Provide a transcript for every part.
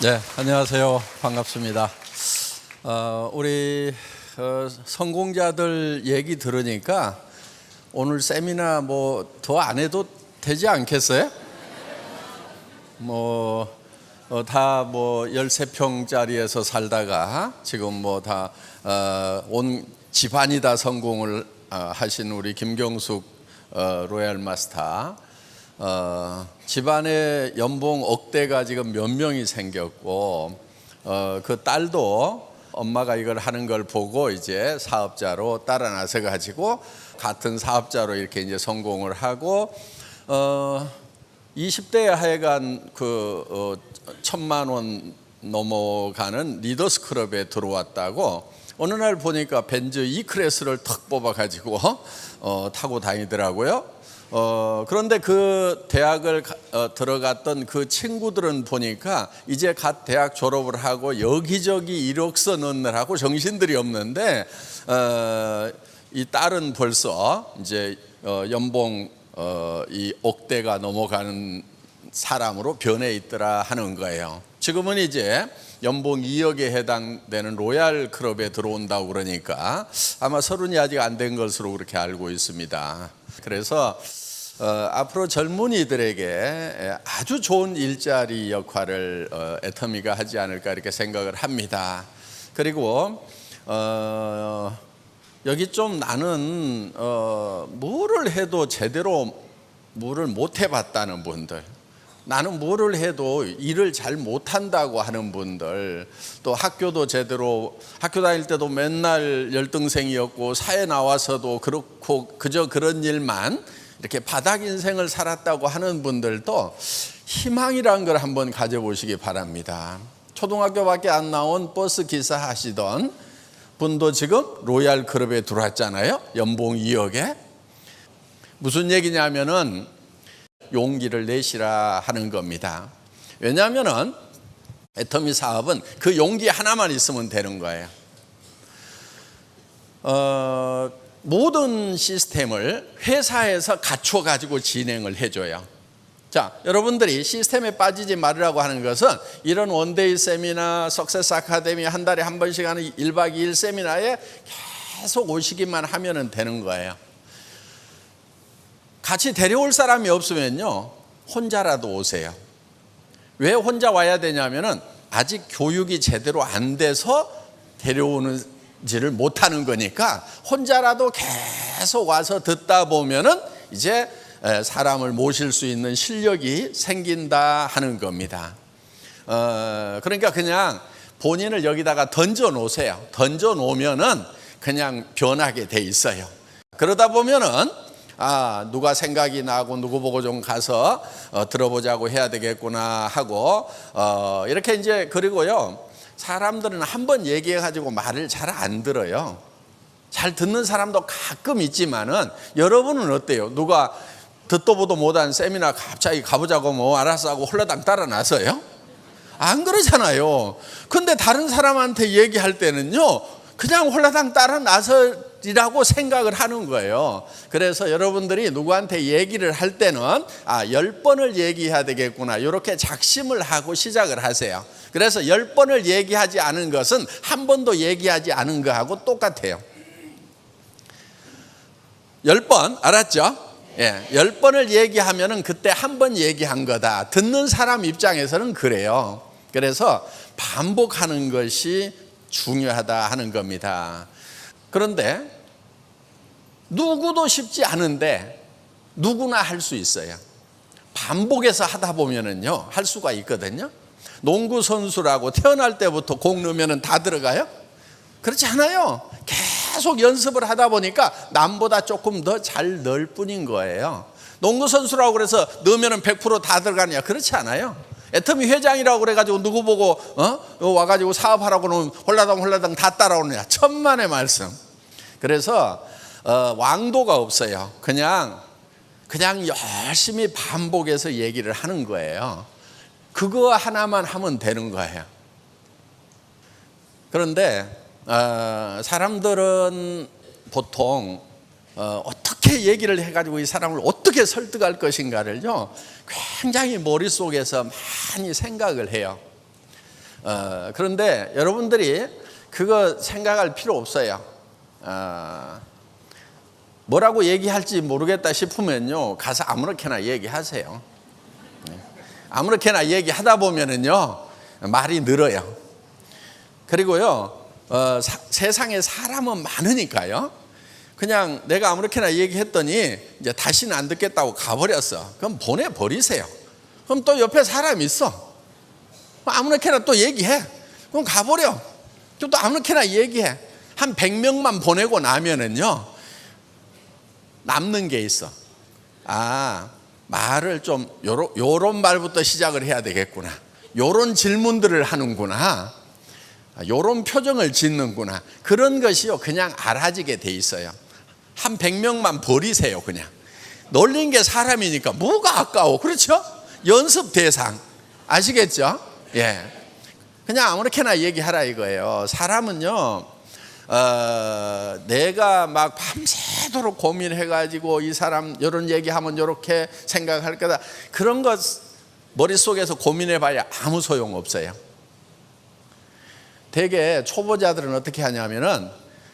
네, 안녕하세요. 반갑습니다. 우리 성공자들 얘기 들으니까 오늘 세미나 뭐 더 안 해도 되지 않겠어요? 다 13평짜리에서 살다가 지금 다 온 집안이 다 성공을 하신 우리 김경숙 로얄 마스터, 집안에 연봉 억대가 지금 몇 명이 생겼고, 그 딸도 엄마가 이걸 하는 걸 보고 이제 사업자로 따라 나서 가지고 같은 사업자로 이렇게 이제 성공을 하고, 20대에 하여간 1,000만 원 넘어가는 리더스 클럽에 들어왔다고 어느 날 보니까 벤츠 E클래스를 턱 뽑아 가지고 타고 다니더라고요. 그런데 그 대학을 들어갔던 그 친구들은 보니까 이제 갓 대학 졸업을 하고 여기저기 이력서 넣느라고 정신들이 없는데, 이 딸은 벌써 이제 연봉 이 억대가 넘어가는 사람으로 변해 있더라 하는 거예요. 지금은 이제 연봉 2억에 해당되는 로얄 클럽에 들어온다고 그러니까 아마 30이 아직 안 된 것으로 그렇게 알고 있습니다. 그래서 앞으로 젊은이들에게 아주 좋은 일자리 역할을 애터미가 하지 않을까 이렇게 생각을 합니다. 그리고 여기 좀 나는 뭐를 해도 제대로 뭐를 못 해봤다는 분들, 나는 뭐를 해도 일을 잘 못한다고 하는 분들, 또 학교도 제대로, 학교 다닐 때도 맨날 열등생이었고 사회 나와서도 그렇고 그저 그런 일만 이렇게 바닥 인생을 살았다고 하는 분들도 희망이라는 걸 한번 가져보시기 바랍니다. 초등학교밖에 안 나온 버스 기사 하시던 분도 지금 로얄 클럽에 들어왔잖아요. 연봉 2억에. 무슨 얘기냐면은 용기를 내시라 하는 겁니다. 왜냐하면은 애터미 사업은 그 용기 하나만 있으면 되는 거예요. 모든 시스템을 회사에서 갖춰 가지고 진행을 해줘요. 자, 여러분들이 시스템에 빠지지 말으라고 하는 것은 이런 원데이 세미나, 석세스 아카데미 한 달에 한 번씩 하는 1박 2일 세미나에 계속 오시기만 하면 되는 거예요. 같이 데려올 사람이 없으면요, 혼자라도 오세요. 왜 혼자 와야 되냐면은 아직 교육이 제대로 안 돼서 데려오지를 못하는 거니까 혼자라도 계속 와서 듣다 보면은 이제 사람을 모실 수 있는 실력이 생긴다 하는 겁니다. 그러니까 그냥 본인을 여기다가 던져 놓으세요. 던져 놓으면은 그냥 변하게 돼 있어요. 그러다 보면은 누가 생각이 나고 누구 보고 좀 가서 들어보자고 해야 되겠구나 하고, 이렇게 이제, 그리고요, 사람들은 한번 얘기해 가지고 말을 잘 안 들어요. 잘 듣는 사람도 가끔 있지만은, 여러분은 어때요? 누가 듣도 보도 못한 세미나 갑자기 가보자고 알았어 하고 홀라당 따라 나서요? 안 그러잖아요. 근데 다른 사람한테 얘기할 때는요, 그냥 홀라당 따라 나서리라고 생각을 하는 거예요. 그래서 여러분들이 누구한테 얘기를 할 때는 10번을 얘기해야 되겠구나, 이렇게 작심을 하고 시작을 하세요. 그래서 10번을 얘기하지 않은 것은 한 번도 얘기하지 않은 거하고 똑같아요. 10번, 알았죠? 10번을 얘기하면은 그때 한 번 얘기한 거다. 듣는 사람 입장에서는 그래요. 그래서 반복하는 것이 중요하다 하는 겁니다. 그런데 누구도 쉽지 않은데 누구나 할 수 있어요. 반복해서 하다 보면은요, 할 수가 있거든요. 농구 선수라고 태어날 때부터 공 넣으면은 다 들어가요? 그렇지 않아요. 계속 연습을 하다 보니까 남보다 조금 더 잘 넣을 뿐인 거예요. 농구 선수라고 그래서 넣으면 100% 다 들어가냐? 그렇지 않아요. 애터미 회장이라고 그래가지고 누구 보고 와가지고 사업하라고 하면 홀라당 다 따라오느냐? 천만의 말씀. 그래서 왕도가 없어요. 그냥 열심히 반복해서 얘기를 하는 거예요. 그거 하나만 하면 되는 거예요. 그런데 사람들은 보통 어떻게 얘기를 해가지고 이 사람을 어떻게 설득할 것인가를요, 굉장히 머릿속에서 많이 생각을 해요. 그런데 여러분들이 그거 생각할 필요 없어요. 뭐라고 얘기할지 모르겠다 싶으면요, 가서 아무렇게나 얘기하세요. 아무렇게나 얘기하다 보면은요, 말이 늘어요. 그리고요, 세상에 사람은 많으니까요, 그냥 내가 아무렇게나 얘기했더니 이제 다시는 안 듣겠다고 가버렸어. 그럼 보내버리세요. 그럼 또 옆에 사람이 있어. 아무렇게나 또 얘기해. 그럼 가버려. 또 아무렇게나 얘기해. 한 100명만 보내고 나면은요, 남는 게 있어. 말을 좀 요런 말부터 시작을 해야 되겠구나. 요런 질문들을 하는구나. 요런 표정을 짓는구나. 그런 것이요, 그냥 알아지게 돼 있어요. 한 100명만 버리세요. 그냥 놀린 게 사람이니까 뭐가 아까워. 그렇죠? 연습 대상. 아시겠죠? 예. 그냥 아무렇게나 얘기하라 이거예요. 사람은요, 내가 막 밤새도록 고민해가지고 이 사람 이런 얘기하면 이렇게 생각할 거다, 그런 것 머릿속에서 고민해봐야 아무 소용 없어요. 되게 초보자들은 어떻게 하냐면은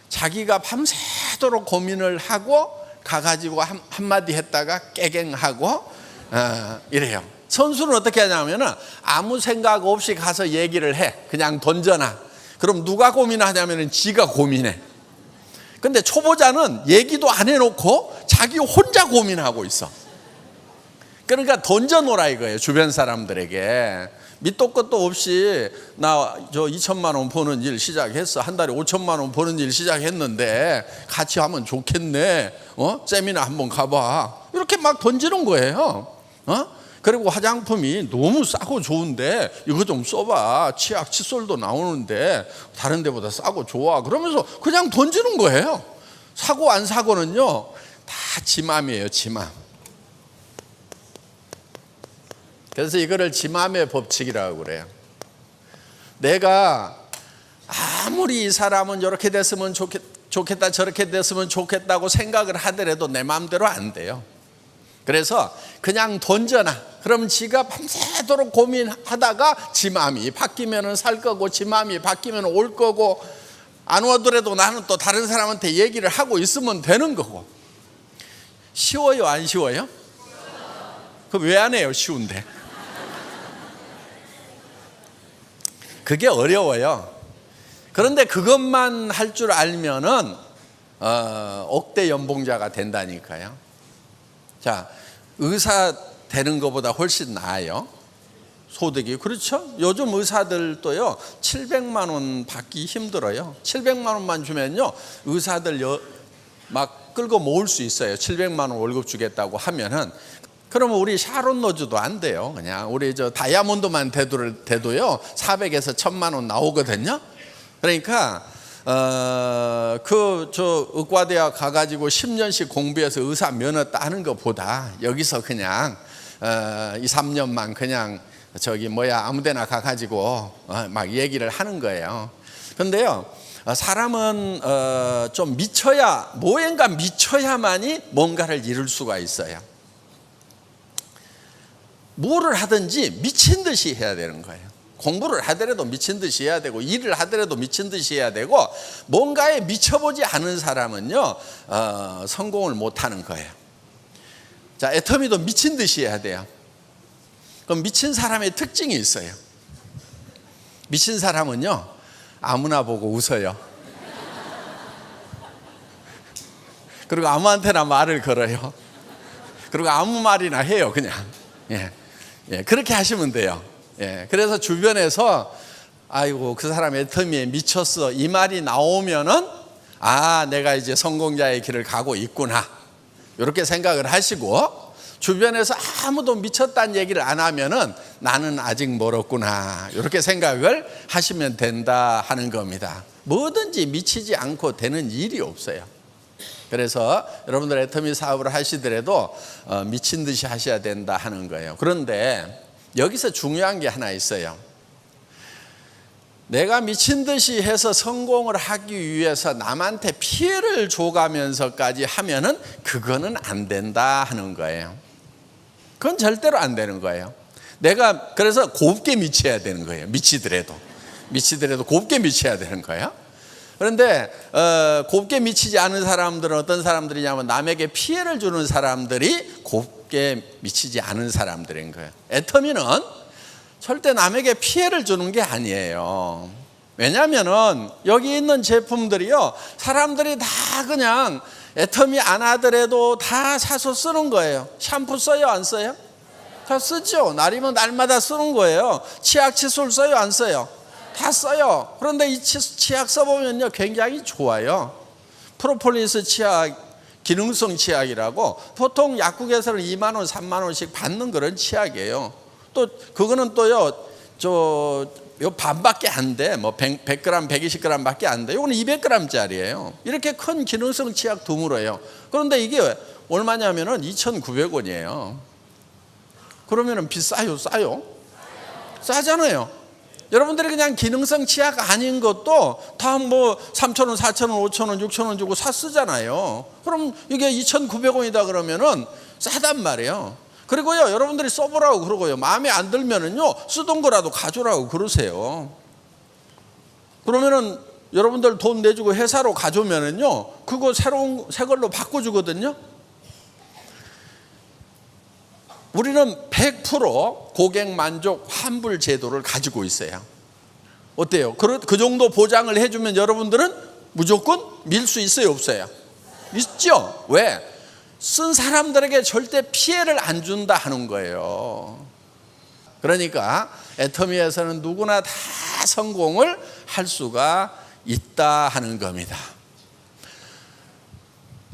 자기가 밤새도록 고민을 하고 가가지고 한마디 했다가 깨갱하고 이래요. 선수는 어떻게 하냐면은 아무 생각 없이 가서 얘기를 해. 그냥 던져놔. 그럼 누가 고민하냐면은 지가 고민해. 근데 초보자는 얘기도 안 해놓고 자기 혼자 고민하고 있어. 그러니까 던져놓으라 이거예요. 주변 사람들에게. 밑도 끝도 없이 나 저 2천만 원 버는 일 시작했어. 한 달에 5천만 원 버는 일 시작했는데 같이 하면 좋겠네. 세미나 한번 가봐. 이렇게 막 던지는 거예요. 그리고 화장품이 너무 싸고 좋은데 이거 좀 써봐. 치약, 칫솔도 나오는데 다른 데보다 싸고 좋아. 그러면서 그냥 던지는 거예요. 사고 안 사고는요, 다 지 맘이에요. 지 맘. 그래서 이거를 지 맘의 법칙이라고 그래요. 내가 아무리 이 사람은 이렇게 됐으면 좋겠다, 저렇게 됐으면 좋겠다고 생각을 하더라도 내 마음대로 안 돼요. 그래서 그냥 던져놔. 그럼 지가 밤새도록 고민하다가 지 마음이 바뀌면 살 거고, 지 마음이 바뀌면 올 거고, 안 오더라도 나는 또 다른 사람한테 얘기를 하고 있으면 되는 거고. 쉬워요, 안 쉬워요? 그럼 왜 안 해요? 쉬운데. 그게 어려워요. 그런데 그것만 할 줄 알면은 억대 연봉자가 된다니까요. 자, 의사 되는 것보다 훨씬 나아요. 소득이. 그렇죠? 요즘 의사들도요 700만 원 받기 힘들어요. 700만 원만 주면요 의사들 막 끌고 모을 수 있어요. 700만 원 월급 주겠다고 하면은. 그러면 우리 샤론 로즈도 안 돼요. 그냥 우리 저 다이아몬드만 돼도요 400에서 1000만 원 나오거든요. 그러니까 저 의과대학 가가지고 10년씩 공부해서 의사 면허 따는 것보다 여기서 그냥 2, 3년만 그냥 아무데나 가가지고 막 얘기를 하는 거예요. 그런데요, 사람은 좀 뭐인가 미쳐야만이 뭔가를 이룰 수가 있어요. 뭐를 하든지 미친 듯이 해야 되는 거예요. 공부를 하더라도 미친 듯이 해야 되고, 일을 하더라도 미친 듯이 해야 되고, 뭔가에 미쳐보지 않은 사람은요 성공을 못하는 거예요. 자, 애터미도 미친 듯이 해야 돼요. 그럼 미친 사람의 특징이 있어요. 미친 사람은요 아무나 보고 웃어요. 그리고 아무한테나 말을 걸어요. 그리고 아무 말이나 해요. 그냥 그렇게 하시면 돼요. 그래서 주변에서 아이고 그 사람 애터미에 미쳤어 이 말이 나오면은 내가 이제 성공자의 길을 가고 있구나, 이렇게 생각을 하시고, 주변에서 아무도 미쳤다는 얘기를 안 하면은 나는 아직 멀었구나, 이렇게 생각을 하시면 된다 하는 겁니다. 뭐든지 미치지 않고 되는 일이 없어요. 그래서 여러분들 애터미 사업을 하시더라도 미친 듯이 하셔야 된다 하는 거예요. 그런데 여기서 중요한 게 하나 있어요. 내가 미친 듯이 해서 성공을 하기 위해서 남한테 피해를 줘가면서까지 하면은 그거는 안 된다 하는 거예요. 그건 절대로 안 되는 거예요. 내가 그래서 곱게 미쳐야 되는 거예요. 미치더라도. 미치더라도 곱게 미쳐야 되는 거예요. 그런데 곱게 미치지 않은 사람들은 어떤 사람들이냐면 남에게 피해를 주는 사람들이 곱게 미치지 않은 사람들인 거예요. 애터미는 절대 남에게 피해를 주는 게 아니에요. 왜냐하면은 여기 있는 제품들이요, 사람들이 다 그냥 애터미 안 하더라도 다 사서 쓰는 거예요. 샴푸 써요, 안 써요? 다 쓰죠. 날이면 날마다 쓰는 거예요. 치약 칫솔 써요, 안 써요? 다 써요. 그런데 이 치약 써보면요, 굉장히 좋아요. 프로폴리스 치약, 기능성 치약이라고 보통 약국에서는 2만 원, 3만 원씩 받는 그런 치약이에요. 또 그거는 또요, 요 반밖에 안 돼. 뭐 100g, 120g 밖에 안 돼. 이거는 200g짜리예요. 이렇게 큰 기능성 치약 드물어요. 그런데 이게 얼마냐면은 2,900원이에요. 그러면은 비싸요, 싸요? 싸잖아요. 여러분들이 그냥 기능성 치약 아닌 것도 다 뭐 3,000원, 4,000원, 5,000원, 6,000원 주고 사 쓰잖아요. 그럼 이게 2,900원이다 그러면은 싸단 말이에요. 그리고요, 여러분들이 써보라고 그러고요, 마음에 안 들면은요, 쓰던 거라도 가져오라고 그러세요. 그러면은 여러분들 돈 내주고 회사로 가져오면은요, 그거 새 걸로 바꿔주거든요. 우리는 100% 고객 만족 환불 제도를 가지고 있어요. 어때요? 그 정도 보장을 해주면 여러분들은 무조건 밀 수 있어요, 없어요? 있죠. 왜? 쓴 사람들에게 절대 피해를 안 준다 하는 거예요. 그러니까 애터미에서는 누구나 다 성공을 할 수가 있다 하는 겁니다.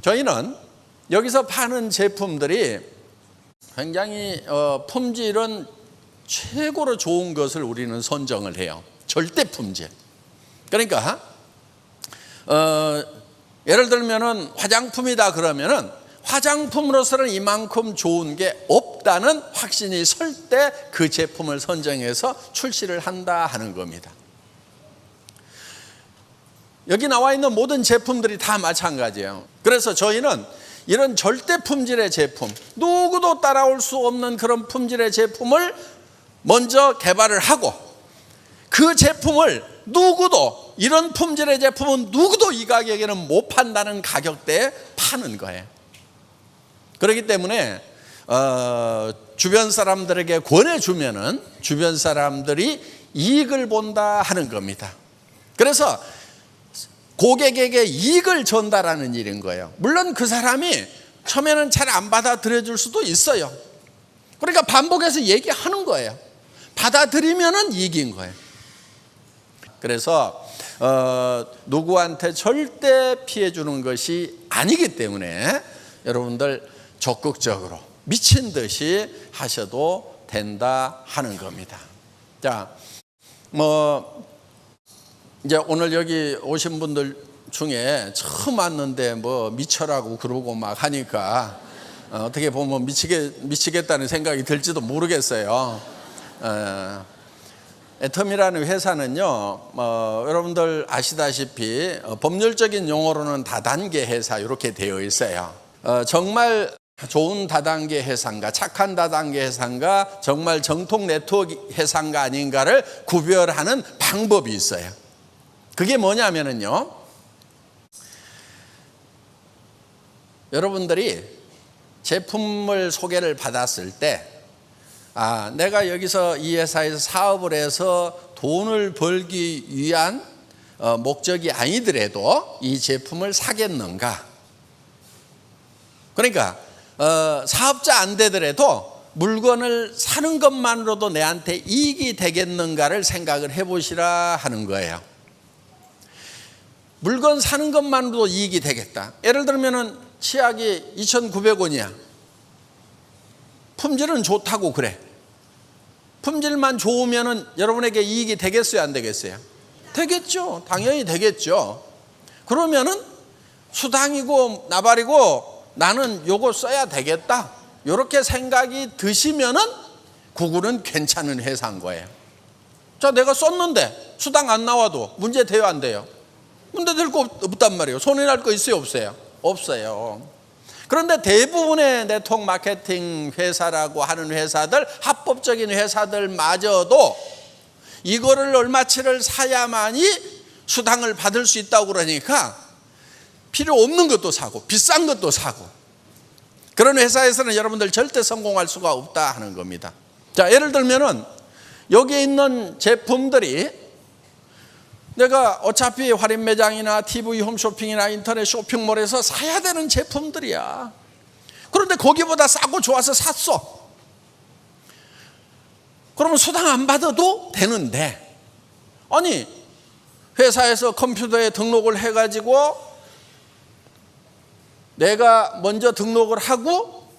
저희는 여기서 파는 제품들이 굉장히 품질은 최고로 좋은 것을 우리는 선정을 해요. 절대 품질. 그러니까 예를 들면은 화장품이다 그러면은 화장품으로서는 이만큼 좋은 게 없다는 확신이 설 때 그 제품을 선정해서 출시를 한다 하는 겁니다. 여기 나와 있는 모든 제품들이 다 마찬가지예요. 그래서 저희는 이런 절대 품질의 제품, 누구도 따라올 수 없는 그런 품질의 제품을 먼저 개발을 하고, 그 제품을 누구도, 이런 품질의 제품은 누구도 이 가격에는 못 판다는 가격대에 파는 거예요. 그렇기 때문에 주변 사람들에게 권해주면은 주변 사람들이 이익을 본다 하는 겁니다. 그래서 고객에게 이익을 전달하는 일인 거예요. 물론 그 사람이 처음에는 잘 안 받아들여 줄 수도 있어요. 그러니까 반복해서 얘기하는 거예요. 받아들이면은 이익인 거예요. 그래서 누구한테 절대 피해 주는 것이 아니기 때문에 여러분들 적극적으로 미친 듯이 하셔도 된다 하는 겁니다. 자, 이제 오늘 여기 오신 분들 중에 처음 왔는데 뭐 미쳐라고 그러고 막 하니까 어떻게 보면 미치겠다는 생각이 들지도 모르겠어요. 애터미라는 회사는요, 여러분들 아시다시피 법률적인 용어로는 다단계 회사 이렇게 되어 있어요. 정말 좋은 다단계 회사인가, 착한 다단계 회사인가, 정말 정통 네트워크 회사인가 아닌가를 구별하는 방법이 있어요. 그게 뭐냐면요, 여러분들이 제품을 소개를 받았을 때, 내가 여기서 이 회사에서 사업을 해서 돈을 벌기 위한 목적이 아니더라도 이 제품을 사겠는가? 그러니까 사업자 안 되더라도 물건을 사는 것만으로도 내한테 이익이 되겠는가를 생각을 해보시라 하는 거예요. 물건 사는 것만으로도 이익이 되겠다. 예를 들면은 치약이 2,900원이야. 품질은 좋다고 그래. 품질만 좋으면은 여러분에게 이익이 되겠어요, 안 되겠어요? 되겠죠. 당연히 되겠죠. 그러면은 수당이고 나발이고 나는 요거 써야 되겠다, 이렇게 생각이 드시면은 구글은 괜찮은 회사인 거예요. 자, 내가 썼는데 수당 안 나와도 문제 돼요, 안 돼요? 문제 될 거 없단 말이에요. 손해 날 거 있어요, 없어요? 없어요. 그런데 대부분의 네트워크 마케팅 회사라고 하는 회사들, 합법적인 회사들마저도 이거를 얼마치를 사야만이 수당을 받을 수 있다고 그러니까 필요 없는 것도 사고 비싼 것도 사고, 그런 회사에서는 여러분들 절대 성공할 수가 없다 하는 겁니다. 자, 예를 들면은 여기 있는 제품들이 내가 어차피 할인 매장이나 TV 홈쇼핑이나 인터넷 쇼핑몰에서 사야 되는 제품들이야. 그런데 거기보다 싸고 좋아서 샀어. 그러면 수당 안 받아도 되는데, 아니 회사에서 컴퓨터에 등록을 해가지고 내가 먼저 등록을 하고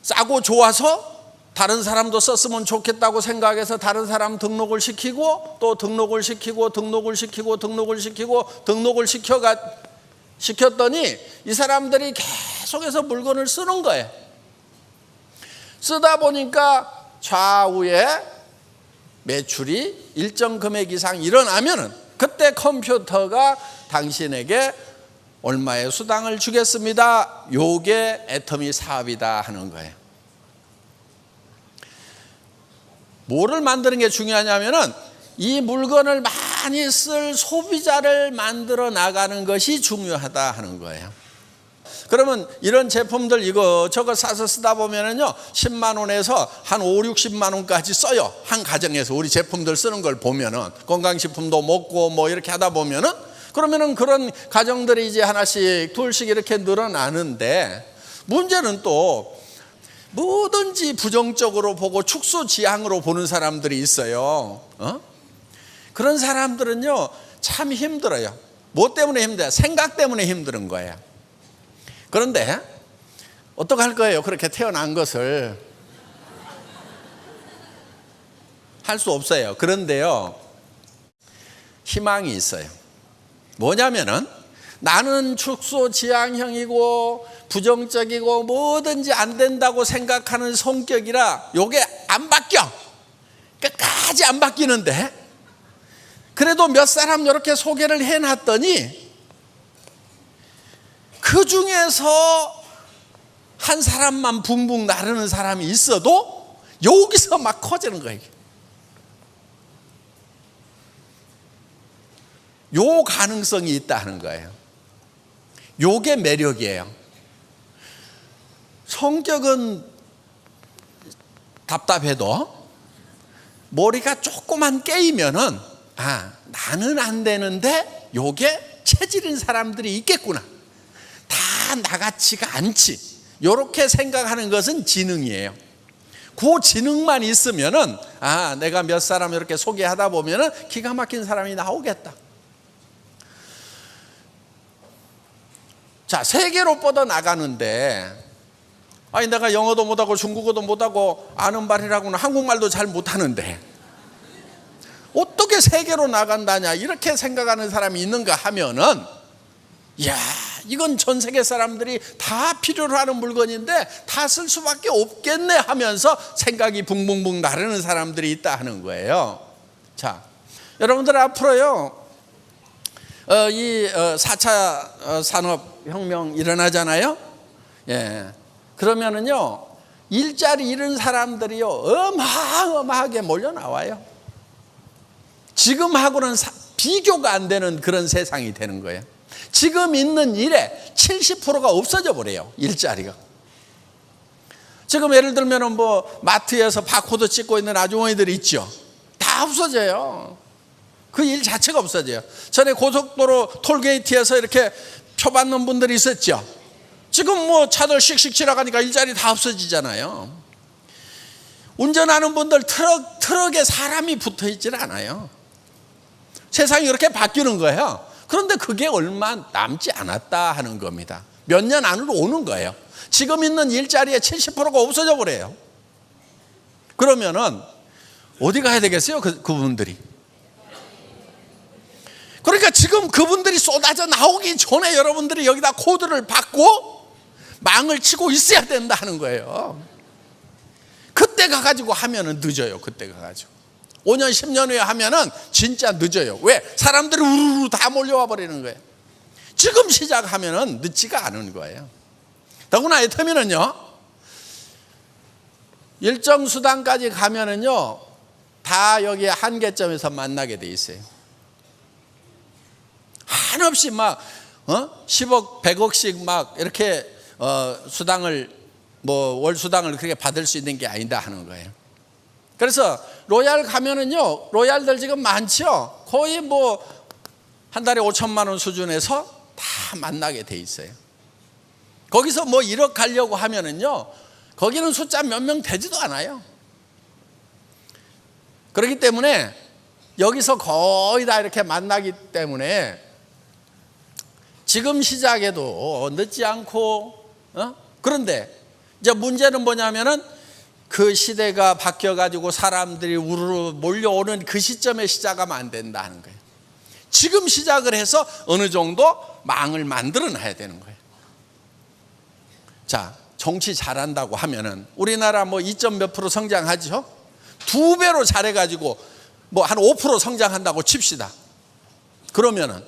싸고 좋아서 다른 사람도 썼으면 좋겠다고 생각해서 다른 사람 등록을 시키고 또 등록을 시키고 시켰더니 이 사람들이 계속해서 물건을 쓰는 거예요. 쓰다 보니까 좌우에 매출이 일정 금액 이상 일어나면은 그때 컴퓨터가 당신에게 얼마의 수당을 주겠습니다. 요게 애터미 사업이다 하는 거예요. 뭐를 만드는 게 중요하냐면은 이 물건을 많이 쓸 소비자를 만들어 나가는 것이 중요하다 하는 거예요. 그러면 이런 제품들 이거저거 사서 쓰다 보면은요 10만 원에서 한 5, 60만 원까지 써요. 한 가정에서 우리 제품들 쓰는 걸 보면은 건강식품도 먹고 뭐 이렇게 하다 보면은, 그러면은 그런 가정들이 이제 하나씩 둘씩 이렇게 늘어나는데, 문제는 또 뭐든지 부정적으로 보고 축소지향으로 보는 사람들이 있어요. 그런 사람들은요 참 힘들어요. 뭐 때문에 힘들어요? 생각 때문에 힘든 거예요. 그런데 어떡할 거예요? 그렇게 태어난 것을 할 수 없어요. 그런데요 희망이 있어요. 뭐냐면은 나는 축소지향형이고 부정적이고 뭐든지 안 된다고 생각하는 성격이라 요게 안 바뀌어. 끝까지 안 바뀌는데, 그래도 몇 사람 이렇게 소개를 해놨더니 그 중에서 한 사람만 붕붕 나르는 사람이 있어도 여기서 막 커지는 거예요. 요 가능성이 있다는 거예요. 요게 매력이에요. 성격은 답답해도 머리가 조금만 깨이면은 나는 안 되는데 요게 체질인 사람들이 있겠구나. 다 나같지가 않지. 요렇게 생각하는 것은 지능이에요. 그 지능만 있으면은 내가 몇 사람 이렇게 소개하다 보면은 기가 막힌 사람이 나오겠다. 자, 세계로 뻗어 나가는데, 내가 영어도 못하고 중국어도 못하고 아는 말이라고는 한국말도 잘 못하는데 어떻게 세계로 나간다냐 이렇게 생각하는 사람이 있는가 하면은, 이건 전 세계 사람들이 다 필요로 하는 물건인데 다 쓸 수밖에 없겠네 하면서 생각이 붕붕붕 나르는 사람들이 있다 하는 거예요. 자, 여러분들 앞으로요 이 4차 산업혁명 일어나잖아요. 그러면은요 일자리 잃은 사람들이요 어마어마하게 몰려 나와요. 지금하고는 비교가 안 되는 그런 세상이 되는 거예요. 지금 있는 일에 70%가 없어져 버려요. 일자리가. 지금 예를 들면 뭐 마트에서 바코드 찍고 있는 아주머니들이 있죠. 다 없어져요. 그 일 자체가 없어져요. 전에 고속도로 톨게이트에서 이렇게 표 받는 분들이 있었죠. 지금 뭐 차들 씩씩 지나가니까 일자리 다 없어지잖아요. 운전하는 분들 트럭에 사람이 붙어 있질 않아요. 세상이 이렇게 바뀌는 거예요. 그런데 그게 얼마 남지 않았다 하는 겁니다. 몇 년 안으로 오는 거예요. 지금 있는 일자리의 70%가 없어져 버려요. 그러면은 어디 가야 되겠어요? 그분들이. 그러니까 지금 그분들이 쏟아져 나오기 전에 여러분들이 여기다 코드를 받고 망을 치고 있어야 된다는 거예요. 그때 가가지고 하면은 늦어요. 그때 가가지고 5년 10년 후에 하면은 진짜 늦어요. 왜? 사람들이 우르르 다 몰려와 버리는 거예요. 지금 시작하면은 늦지가 않은 거예요. 더구나 애터미는요 일정 수단까지 가면은요 다 여기 한계점에서 만나게 돼 있어요. 한없이 막 10억, 100억씩 막 이렇게 수당을 월 수당을 그렇게 받을 수 있는 게 아니다 하는 거예요. 그래서 로얄 가면은요, 로얄들 지금 많죠. 거의 한 달에 5천만 원 수준에서 다 만나게 돼 있어요. 거기서 1억 가려고 하면은요, 거기는 숫자 몇 명 되지도 않아요. 그렇기 때문에 여기서 거의 다 이렇게 만나기 때문에 지금 시작해도 늦지 않고, 그런데 이제 문제는 뭐냐면은 그 시대가 바뀌어가지고 사람들이 우르르 몰려오는 그 시점에 시작하면 안 된다는 거예요. 지금 시작을 해서 어느 정도 망을 만들어 놔야 되는 거예요. 자, 정치 잘한다고 하면은 우리나라 2점 몇 프로 성장하죠? 2배로 잘해가지고 한 5% 성장한다고 칩시다. 그러면은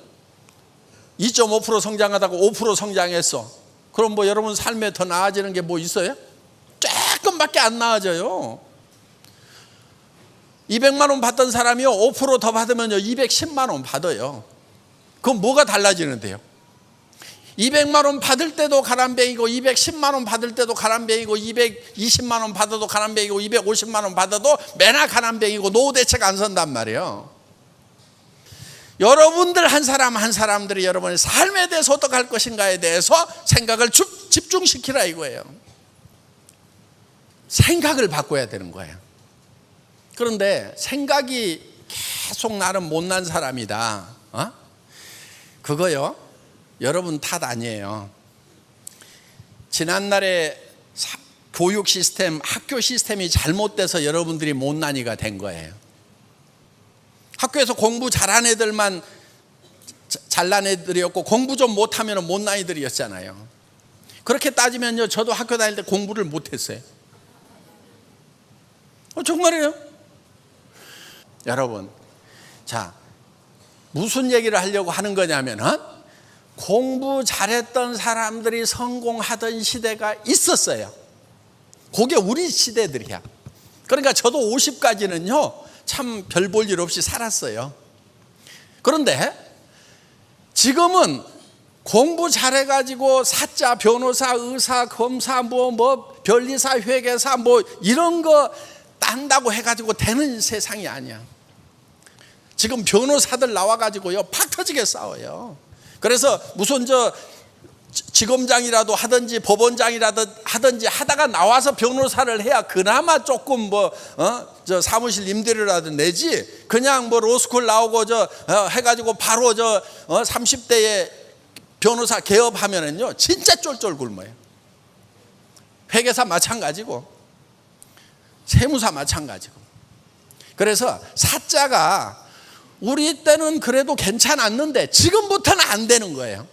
2.5% 성장하다가 5% 성장했어. 그럼 여러분 삶에 더 나아지는 게 있어요? 조금밖에 안 나아져요. 200만 원 받던 사람이요, 5% 더 받으면요 210만 원 받아요. 그럼 뭐가 달라지는데요? 200만 원 받을 때도 가난뱅이고 210만 원 받을 때도 가난뱅이고 220만 원 받아도 가난뱅이고 250만 원 받아도 매나 가난뱅이고 노후 대책 안 선단 말이에요. 여러분들 한 사람 한 사람들이 여러분의 삶에 대해서 어떻게 할 것인가에 대해서 생각을 집중시키라 이거예요. 생각을 바꿔야 되는 거예요. 그런데 생각이 계속 나는 못난 사람이다, 그거요, 여러분 탓 아니에요. 지난날에 교육 시스템, 학교 시스템이 잘못돼서 여러분들이 못난이가 된 거예요. 학교에서 공부 잘한 애들만 잘난 애들이었고 공부 좀 못하면 못난 애들이었잖아요. 그렇게 따지면요, 저도 학교 다닐 때 공부를 못했어요. 정말이에요. 여러분, 자, 무슨 얘기를 하려고 하는 거냐면은 공부 잘했던 사람들이 성공하던 시대가 있었어요. 그게 우리 시대들이야. 그러니까 저도 50까지는요 참 별 볼 일 없이 살았어요. 그런데 지금은 공부 잘해가지고 사자, 변호사, 의사, 검사, 변리사, 회계사 이런 거 딴다고 해가지고 되는 세상이 아니야. 지금 변호사들 나와가지고요 팍 터지게 싸워요. 그래서 무슨 지검장이라도 하든지 법원장이라도 하든지 하다가 나와서 변호사를 해야 그나마 조금 사무실 임대료라도 내지, 그냥 로스쿨 나오고 해가지고 바로 30대에 변호사 개업하면은요 진짜 쫄쫄 굶어요. 회계사 마찬가지고 세무사 마찬가지고. 그래서 사자가 우리 때는 그래도 괜찮았는데 지금부터는 안 되는 거예요.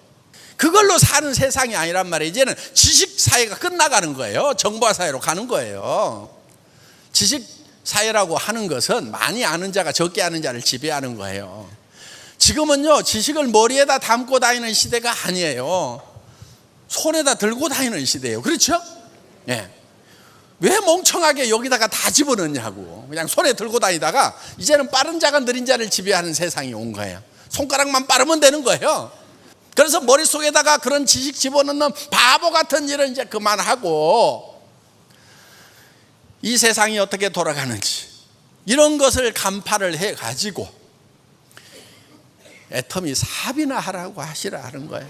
그걸로 사는 세상이 아니란 말이에요. 이제는 지식사회가 끝나가는 거예요. 정보화사회로 가는 거예요. 지식사회라고 하는 것은 많이 아는 자가 적게 아는 자를 지배하는 거예요. 지금은요 지식을 머리에다 담고 다니는 시대가 아니에요. 손에다 들고 다니는 시대예요. 그렇죠? 예. 왜 멍청하게 여기다가 다 집어넣냐고. 그냥 손에 들고 다니다가 이제는 빠른 자가 느린 자를 지배하는 세상이 온 거예요. 손가락만 빠르면 되는 거예요. 그래서 머릿속에다가 그런 지식 집어넣는 바보 같은 일은 이제 그만하고 이 세상이 어떻게 돌아가는지 이런 것을 간파를 해가지고 애터미 사업이나 하라고 하시라 하는 거예요.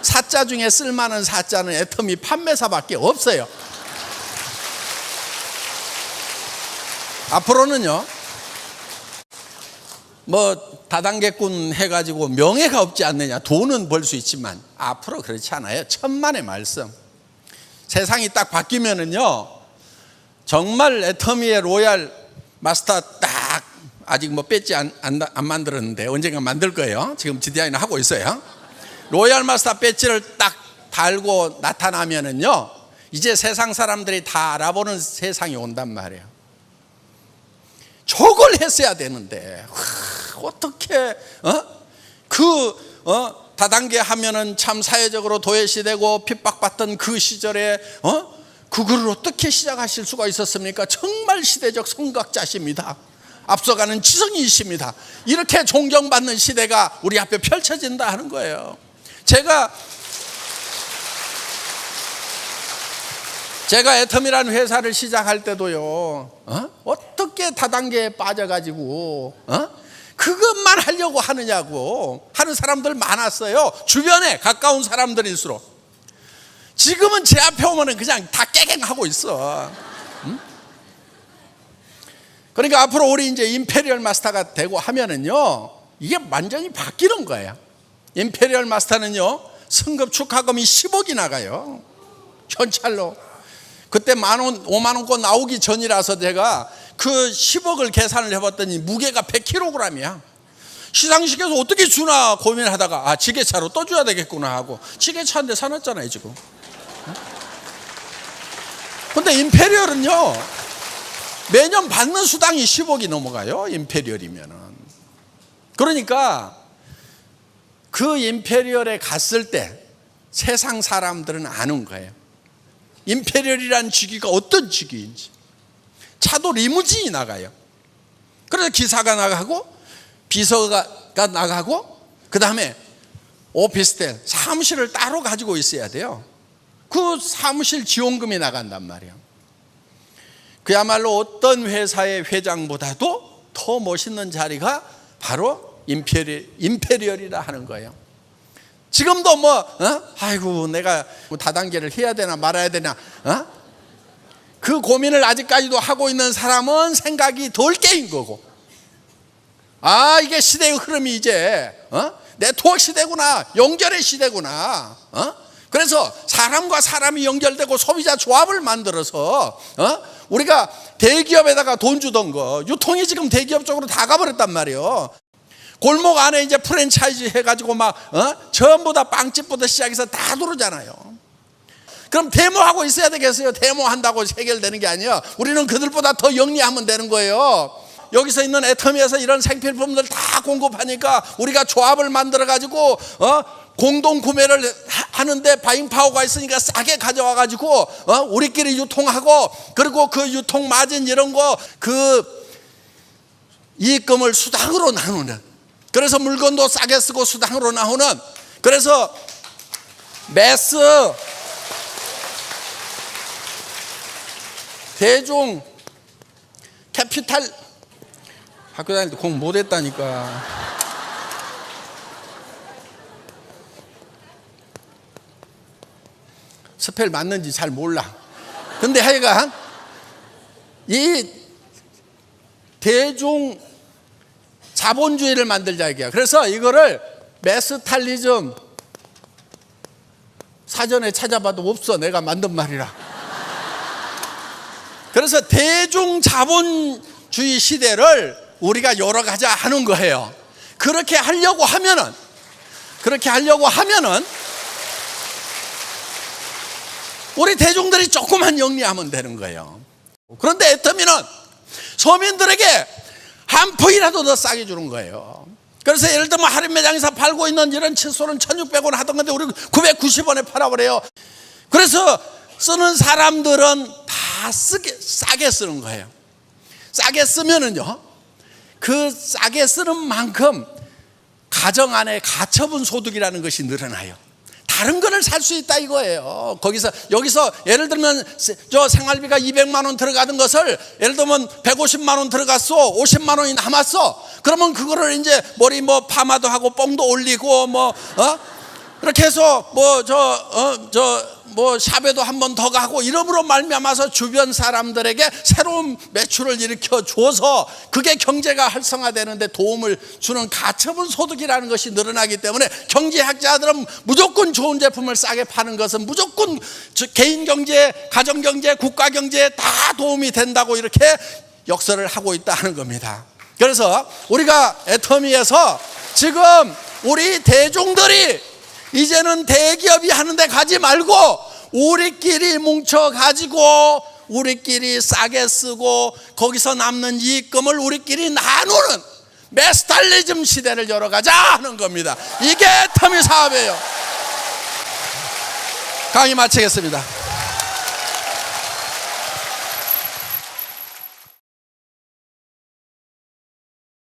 사자 중에 쓸만한 사자는 애터미 판매사밖에 없어요. 앞으로는요 다단계꾼 해가지고 명예가 없지 않느냐, 돈은 벌 수 있지만 앞으로 그렇지 않아요. 천만의 말씀. 세상이 딱 바뀌면은요 정말 애터미의 로얄 마스터 딱 아직 배지 안 만들었는데 언젠가 만들 거예요. 지금 디자인을 하고 있어요. 로얄 마스터 배지를 딱 달고 나타나면은요 이제 세상 사람들이 다 알아보는 세상이 온단 말이에요. 저걸 했어야 되는데 어떻게 다단계 하면은 참 사회적으로 도외시되고 핍박받던 그 시절에 그걸 어떻게 시작하실 수가 있었습니까? 정말 시대적 성각자십니다. 앞서가는 지성이십니다. 이렇게 존경받는 시대가 우리 앞에 펼쳐진다 하는 거예요. 제가 애텀이라는 회사를 시작할 때도요, 어떻게 다단계에 빠져가지고 그것만 하려고 하느냐고 하는 사람들 많았어요. 주변에 가까운 사람들일수록. 지금은 제 앞에 오면은 그냥 다 깨갱하고 있어. 그러니까 앞으로 우리 이제 임페리얼 마스터가 되고 하면은요, 이게 완전히 바뀌는 거예요. 임페리얼 마스터는요, 승급 축하금이 10억이 나가요. 현찰로. 그때 5만원권 나오기 전이라서 제가 그 10억을 계산을 해봤더니 무게가 100kg이야. 시상식에서 어떻게 주나 고민하다가 지게차로 또 줘야 되겠구나 하고 지게차인데 사놨잖아요 지금. 근데 임페리얼은요, 매년 받는 수당이 10억이 넘어가요. 임페리얼이면은. 그러니까 그 임페리얼에 갔을 때 세상 사람들은 아는 거예요. 임페리얼이라는 직위가 어떤 직위인지. 차도 리무진이 나가요. 그래서 기사가 나가고 비서가 나가고 그 다음에 오피스텔 사무실을 따로 가지고 있어야 돼요. 그 사무실 지원금이 나간단 말이에요. 그야말로 어떤 회사의 회장보다도 더 멋있는 자리가 바로 임페리얼이라 하는 거예요. 지금도 아이고 내가 다단계를 해야 되나 말아야 되나 그 고민을 아직까지도 하고 있는 사람은 생각이 덜 깨인 거고, 이게 시대의 흐름이 이제 네트워크 시대구나, 연결의 시대구나. 그래서 사람과 사람이 연결되고 소비자 조합을 만들어서 우리가 대기업에다가 돈 주던 거 유통이 지금 대기업 쪽으로 다 가버렸단 말이에요. 골목 안에 이제 프랜차이즈 해가지고 전부 다 빵집부터 시작해서 다 들어오잖아요. 그럼 데모하고 있어야 되겠어요? 데모한다고 해결되는 게 아니에요. 우리는 그들보다 더 영리하면 되는 거예요. 여기서 있는 애터미에서 이런 생필품들 다 공급하니까 우리가 조합을 만들어가지고 공동 구매를 하는데 바잉파워가 있으니까 싸게 가져와 가지고 우리끼리 유통하고, 그리고 그 유통 마진 이런 거 그 이익금을 수당으로 나누는, 그래서 물건도 싸게 쓰고 수당으로 나오는, 그래서 매스 대중 캐피탈, 학교 다닐 때 공부 못했다니까. 스펠 맞는지 잘 몰라. 근데 하여간 이 대중 자본주의를 만들자 이게요. 그래서 이거를 메스탈리즘 사전에 찾아봐도 없어. 내가 만든 말이라. 그래서 대중 자본주의 시대를 우리가 열어가자 하는 거예요. 그렇게 하려고 하면은 우리 대중들이 조금만 영리하면 되는 거예요. 그런데 애터미는 서민들에게 한 푼이라도 더 싸게 주는 거예요. 그래서 예를 들면 할인 매장에서 팔고 있는 이런 칫솔은 1,600원 하던 건데 우리 990원에 팔아버려요. 그래서 쓰는 사람들은 다 싸게 쓰는 거예요. 싸게 쓰면은요, 그 싸게 쓰는 만큼 가정 안에 가처분 소득이라는 것이 늘어나요. 다른 거를 살 수 있다 이거예요. 여기서 예를 들면 저 생활비가 200만 원 들어가던 것을 예를 들면 150만 원 들어갔어, 50만 원이 남았어. 그러면 그거를 이제 머리 파마도 하고 뽕도 올리고 이렇게 해서 샵에도 한 번 더 가고 이름으로 말미암아서 주변 사람들에게 새로운 매출을 일으켜 줘서 그게 경제가 활성화되는데 도움을 주는 가처분 소득이라는 것이 늘어나기 때문에 경제학자들은 무조건 좋은 제품을 싸게 파는 것은 무조건 개인 경제, 가정 경제, 국가 경제에 다 도움이 된다고 이렇게 역설을 하고 있다는 겁니다. 그래서 우리가 애터미에서 지금 우리 대중들이 이제는 대기업이 하는데 가지 말고 우리끼리 뭉쳐가지고 우리끼리 싸게 쓰고 거기서 남는 이익금을 우리끼리 나누는 메스탈리즘 시대를 열어가자 하는 겁니다. 이게 애터미 사업이에요. 강의 마치겠습니다.